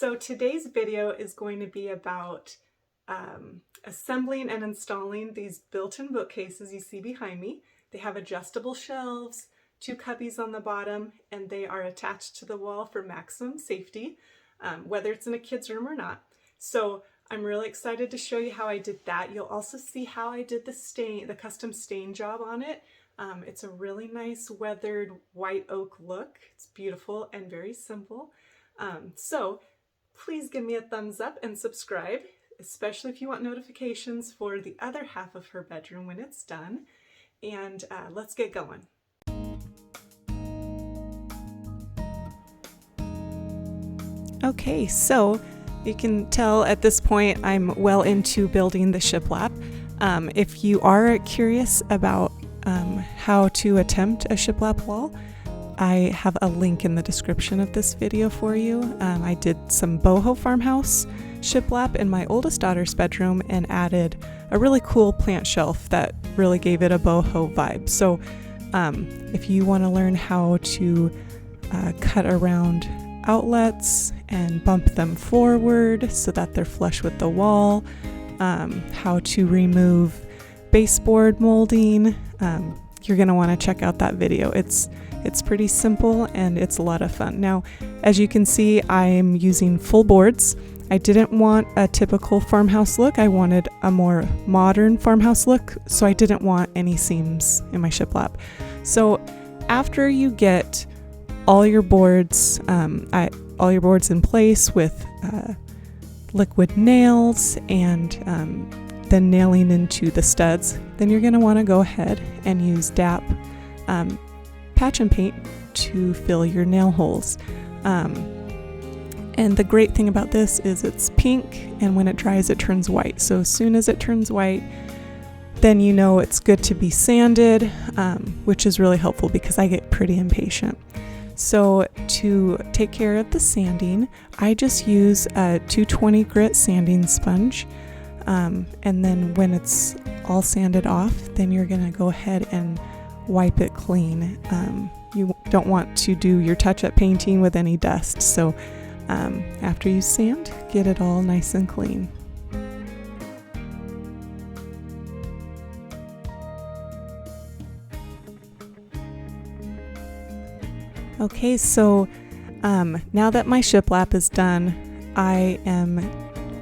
So today's video is going to be about assembling and installing these built-in bookcases you see behind me. They have adjustable shelves, 2 cubbies on the bottom, and they are attached to the wall for maximum safety, whether it's in a kid's room or not. So I'm really excited to show you how I did that. You'll also see how I did the custom stain job on it. It's a really nice weathered white oak look. It's beautiful and very simple. So please give me a thumbs up and subscribe, especially if you want notifications for the other half of her bedroom when it's done. And let's get going. Okay, so you can tell at this point I'm well into building the shiplap. If you are curious about how to attempt a shiplap wall, I have a link in the description of this video for you. I did some boho farmhouse shiplap in my oldest daughter's bedroom and added a really cool plant shelf that really gave it a boho vibe. So if you want to learn how to cut around outlets and bump them forward so that they're flush with the wall, how to remove baseboard molding, you're going to want to check out that video. It's pretty simple and it's a lot of fun. Now, as you can see, I'm using full boards. I didn't want a typical farmhouse look. I wanted a more modern farmhouse look, so I didn't want any seams in my shiplap. So after you get all your boards in place with liquid nails and then nailing into the studs, then you're going to want to go ahead and use DAP patch and paint to fill your nail holes. And the great thing about this is it's pink, and when it dries it turns white. So as soon as it turns white, then you know it's good to be sanded, which is really helpful because I get pretty impatient. So to take care of the sanding, I just use a 220 grit sanding sponge. And then when it's all sanded off, then you're going to go ahead and wipe it clean. You don't want to do your touch-up painting with any dust. So after you sand, get it all nice and clean. Okay, so now that my shiplap is done, I am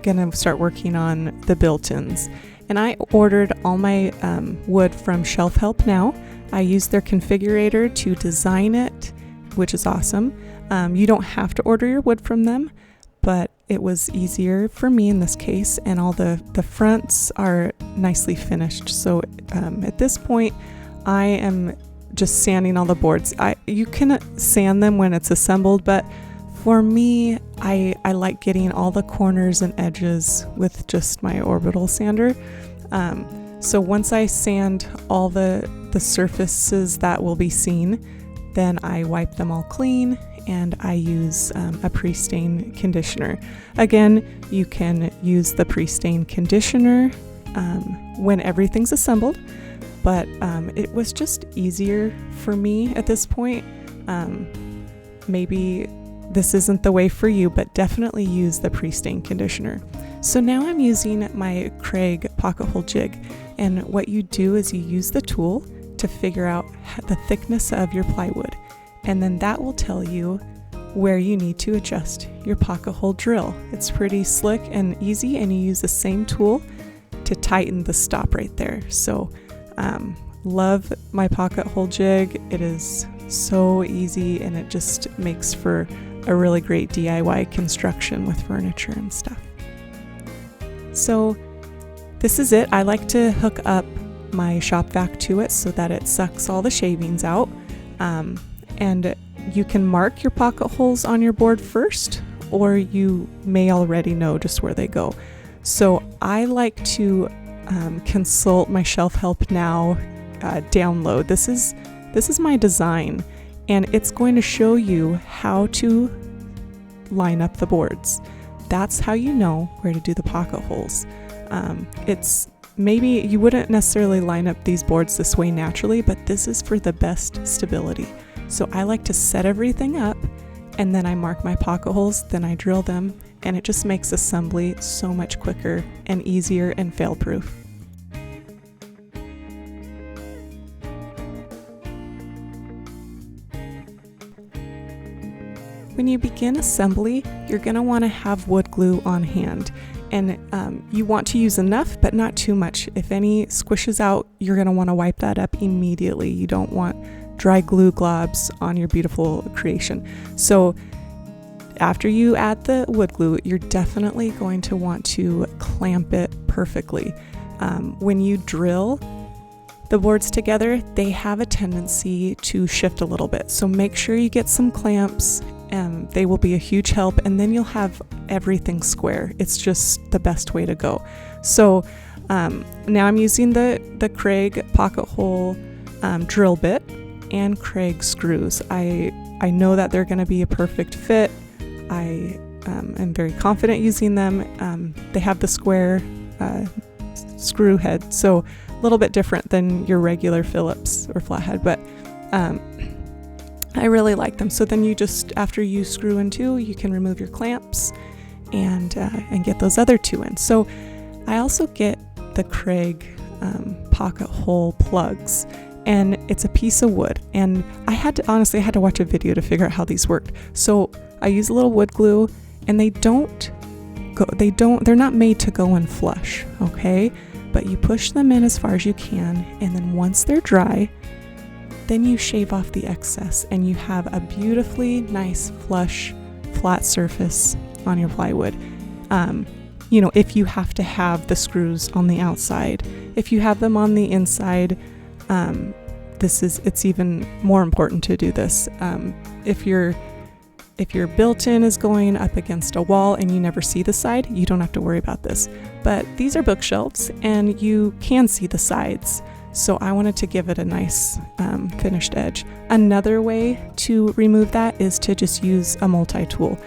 gonna start working on the built-ins. And I ordered all my wood from Shelf Help Now. I used their configurator to design it, which is awesome. You don't have to order your wood from them, but it was easier for me in this case, and all the fronts are nicely finished. So at this point, I am just sanding all the boards. You can sand them when it's assembled, but for me, I like getting all the corners and edges with just my orbital sander. So once I sand all the surfaces that will be seen, then I wipe them all clean and I use a pre-stain conditioner. Again, you can use the pre-stain conditioner when everything's assembled, but it was just easier for me at this point. Maybe this isn't the way for you, but definitely use the pre-stain conditioner. So now I'm using my Craig pocket hole jig, and what you do is you use the tool to figure out the thickness of your plywood, and then that will tell you where you need to adjust your pocket hole drill. It's pretty slick and easy, and you use the same tool to tighten the stop right there. So love my pocket hole jig. It is so easy, and it just makes for a really great DIY construction with furniture and stuff. So this is it. I like to hook up my shop vac to it so that it sucks all the shavings out. And you can mark your pocket holes on your board first, or you may already know just where they go. So I like to consult my Shelf Help Now download. This is my design, and it's going to show you how to line up the boards. That's how you know where to do the pocket holes. It's maybe you wouldn't necessarily line up these boards this way naturally, but this is for the best stability. So I like to set everything up, and then I mark my pocket holes, then I drill them, and it just makes assembly so much quicker and easier and fail-proof. When you begin assembly, you're going to want to have wood glue on hand, and you want to use enough but not too much. If any squishes out, you're going to want to wipe that up immediately. You don't want dry glue globs on your beautiful creation. So after you add the wood glue, you're definitely going to want to clamp it perfectly. When you drill the boards together, they have a tendency to shift a little bit. So make sure you get some clamps. They will be a huge help, and then you'll have everything square. It's just the best way to go. So now I'm using the Craig pocket hole drill bit and Craig screws. I know that they're going to be a perfect fit. I am very confident using them. They have the square screw head, so a little bit different than your regular Phillips or flathead, but I really like them. So then you just, after you screw in two, you can remove your clamps and get those other two in. So I also get the Craig pocket hole plugs, and it's a piece of wood. And I had to watch a video to figure out how these worked. So I use a little wood glue, and they're not made to go in flush, okay? But you push them in as far as you can, and then once they're dry, then you shave off the excess, and you have a beautifully nice, flush, flat surface on your plywood. If you have to have the screws on the outside, if you have them on the inside, it's even more important to do this. If your built-in is going up against a wall and you never see the side, you don't have to worry about this. But these are bookshelves, and you can see the sides. So I wanted to give it a nice finished edge. Another way to remove that is to just use a multi-tool.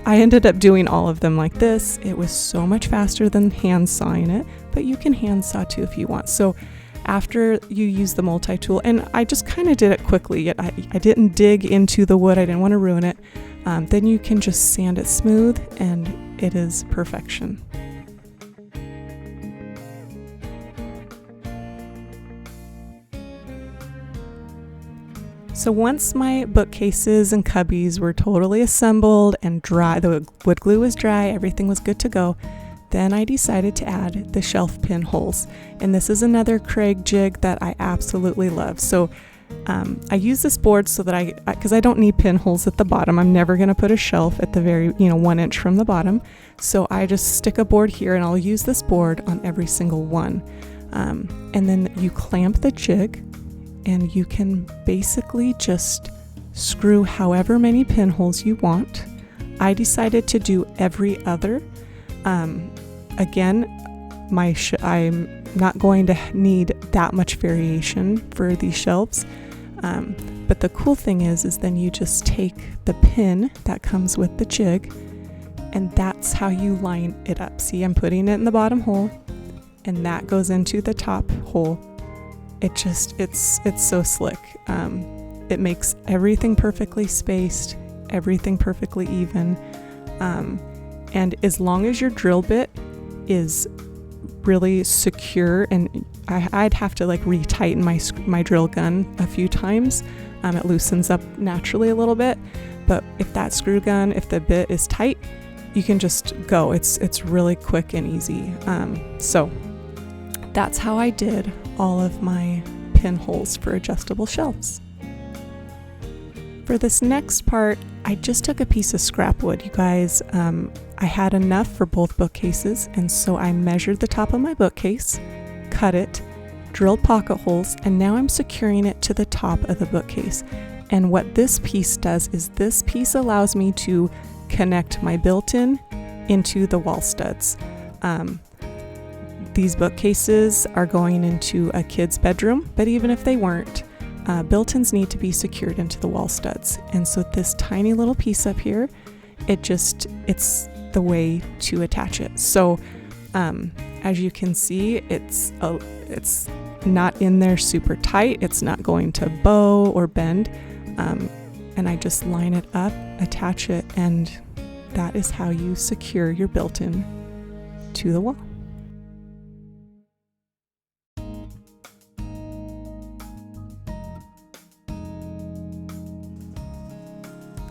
I ended up doing all of them like this. It was so much faster than hand sawing it, but you can hand saw too if you want. So after you use the multi-tool, and I just kind of did it quickly, I didn't dig into the wood, I didn't want to ruin it, then you can just sand it smooth and it is perfection. So once my bookcases and cubbies were totally assembled and dry, the wood glue was dry, everything was good to go, then I decided to add the shelf pin holes. And this is another Craig jig that I absolutely love. So I use this board so that because I don't need pinholes at the bottom. I'm never going to put a shelf at the very, 1 inch from the bottom. So I just stick a board here, and I'll use this board on every single one. And then you clamp the jig, and you can basically just screw however many pinholes you want. I decided to do every other. Again, I'm not going to need that much variation for these shelves. But the cool thing is then you just take the pin that comes with the jig, and that's how you line it up. See, I'm putting it in the bottom hole, and that goes into the top hole. It's so slick. It makes everything perfectly spaced, everything perfectly even. And as long as your drill bit is really secure, and I'd have to retighten my drill gun a few times. It loosens up naturally a little bit, but if the bit is tight, you can just go. It's really quick and easy. So that's how I did all of my pinholes for adjustable shelves. For this next part, I just took a piece of scrap wood, you guys. I had enough for both bookcases, and so I measured the top of my bookcase, cut it, drilled pocket holes, and now I'm securing it to the top of the bookcase. And what this piece does is this piece allows me to connect my built-in into the wall studs. These bookcases are going into a kid's bedroom, but even if they weren't, built-ins need to be secured into the wall studs. And so this tiny little piece up here, it's the way to attach it. So as you can see, it's not in there super tight. It's not going to bow or bend. And I just line it up, attach it, and that is how you secure your built-in to the wall.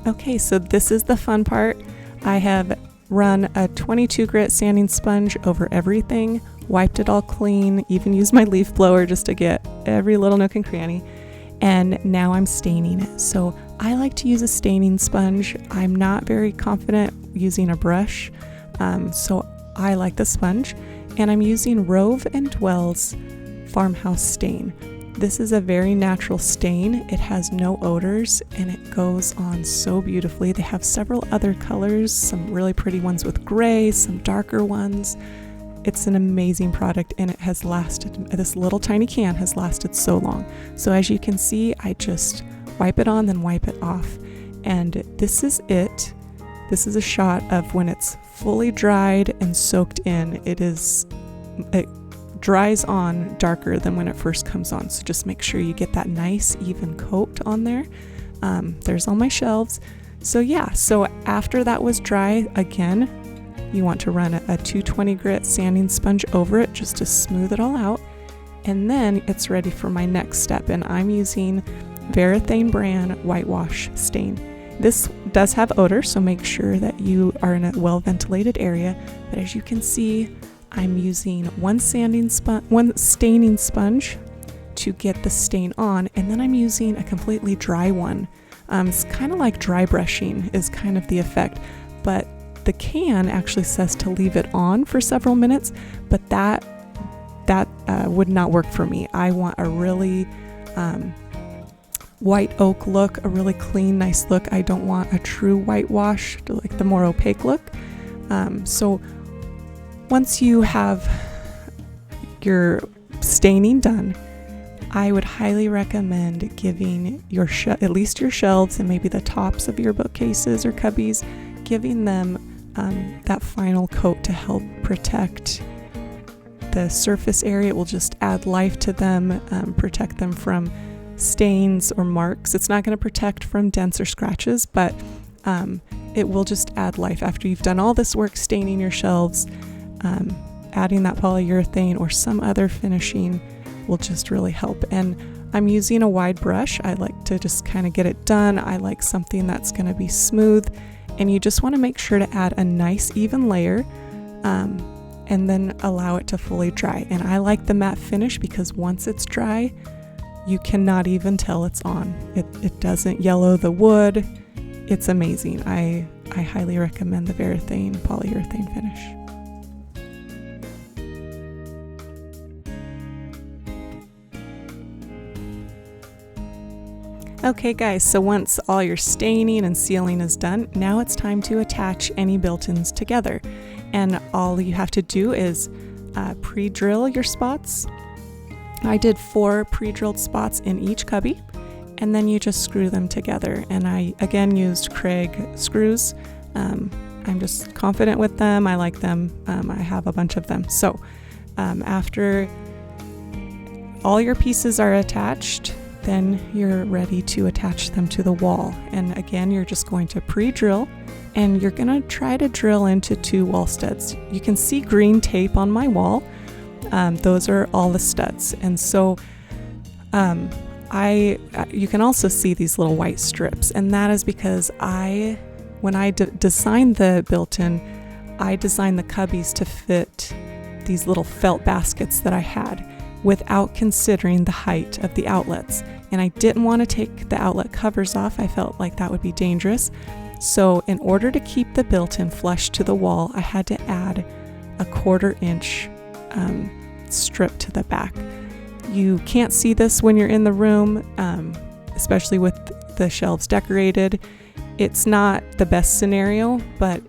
Okay, so this is the fun part. I have run a 22 grit sanding sponge over everything, wiped it all clean, even used my leaf blower just to get every little nook and cranny, and now I'm staining it. So I like to use a staining sponge. I'm not very confident using a brush, so I like the sponge, and I'm using Rove and Dwell's Farmhouse stain. This is a very natural stain. It has no odors and it goes on so beautifully. They have several other colors, some really pretty ones with gray, some darker ones. It's an amazing product and it has lasted, this little tiny can has lasted so long. So as you can see, I just wipe it on, then wipe it off. And this is it. This is a shot of when it's fully dried and soaked in. It dries on darker than when it first comes on, so just make sure you get that nice even coat on there. There's all my shelves. So yeah, so after that was dry, again, you want to run a 220 grit sanding sponge over it just to smooth it all out, and then it's ready for my next step, and I'm using Varathane brand whitewash stain. This does have odor, so make sure that you are in a well ventilated area, but as you can see, I'm using one staining sponge to get the stain on, and then I'm using a completely dry one. It's kind of like dry brushing is kind of the effect, but the can actually says to leave it on for several minutes, but that would not work for me. I want a really white oak look, a really clean, nice look. I don't want a true whitewash, like the more opaque look. So once you have your staining done, I would highly recommend giving your at least your shelves and maybe the tops of your bookcases or cubbies, giving them that final coat to help protect the surface area. It will just add life to them, protect them from stains or marks. It's not going to protect from dents or scratches, but it will just add life. After you've done all this work staining your shelves, adding that polyurethane or some other finishing will just really help. And I'm using a wide brush. I like to just kind of get it done. I like something that's going to be smooth, and you just want to make sure to add a nice even layer and then allow it to fully dry. And I like the matte finish because once it's dry, you cannot even tell it's on. It doesn't yellow the wood. It's amazing. I highly recommend the Varathane polyurethane finish. Okay guys, so once all your staining and sealing is done, now it's time to attach any built-ins together. And all you have to do is pre-drill your spots. I did 4 pre-drilled spots in each cubby, and then you just screw them together. And I again used Craig screws. I'm just confident with them. I like them. I have a bunch of them. So after all your pieces are attached, then you're ready to attach them to the wall. And again, you're just going to pre-drill, and you're going to try to drill into 2 wall studs. You can see green tape on my wall. Those are all the studs. And so you can also see these little white strips, and that is because when I designed the built-in, I designed the cubbies to fit these little felt baskets that I had without considering the height of the outlets. And I didn't want to take the outlet covers off. I felt like that would be dangerous. So in order to keep the built-in flush to the wall, I had to add a 1/4 inch strip to the back. You can't see this when you're in the room, especially with the shelves decorated. It's not the best scenario, but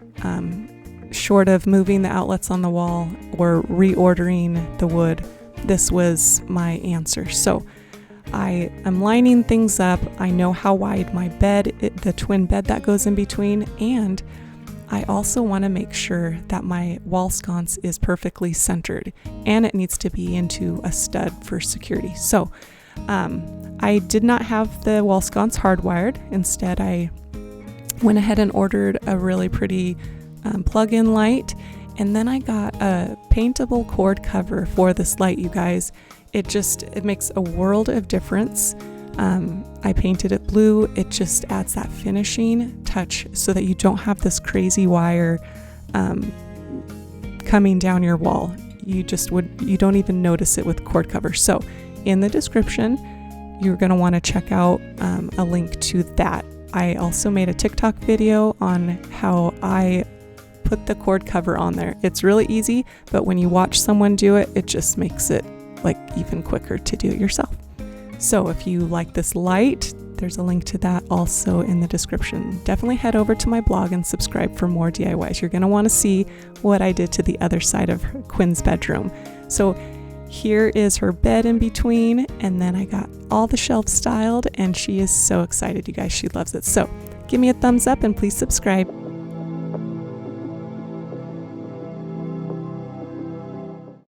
short of moving the outlets on the wall or reordering the wood, this was my answer. So I am lining things up. I know how wide my bed, the twin bed that goes in between, and I also want to make sure that my wall sconce is perfectly centered, and it needs to be into a stud for security. So I did not have the wall sconce hardwired. Instead, I Went ahead and ordered a really pretty plug-in light, and then I got a paintable cord cover for this light, you guys. It makes a world of difference. I painted it blue. It just adds that finishing touch so that you don't have this crazy wire coming down your wall. You don't even notice it with cord cover. So in the description, you're going to want to check out a link to that. I also made a TikTok video on how I put the cord cover on there. It's really easy, but when you watch someone do it, it just makes it like even quicker to do it yourself. So if you like this light, there's a link to that also in the description. Definitely head over to my blog and subscribe for more DIYs. You're going to want to see what I did to the other side of Quinn's bedroom. So here is her bed in between, and then I got all the shelves styled, and she is so excited, you guys. She loves it. So give me a thumbs up and please subscribe.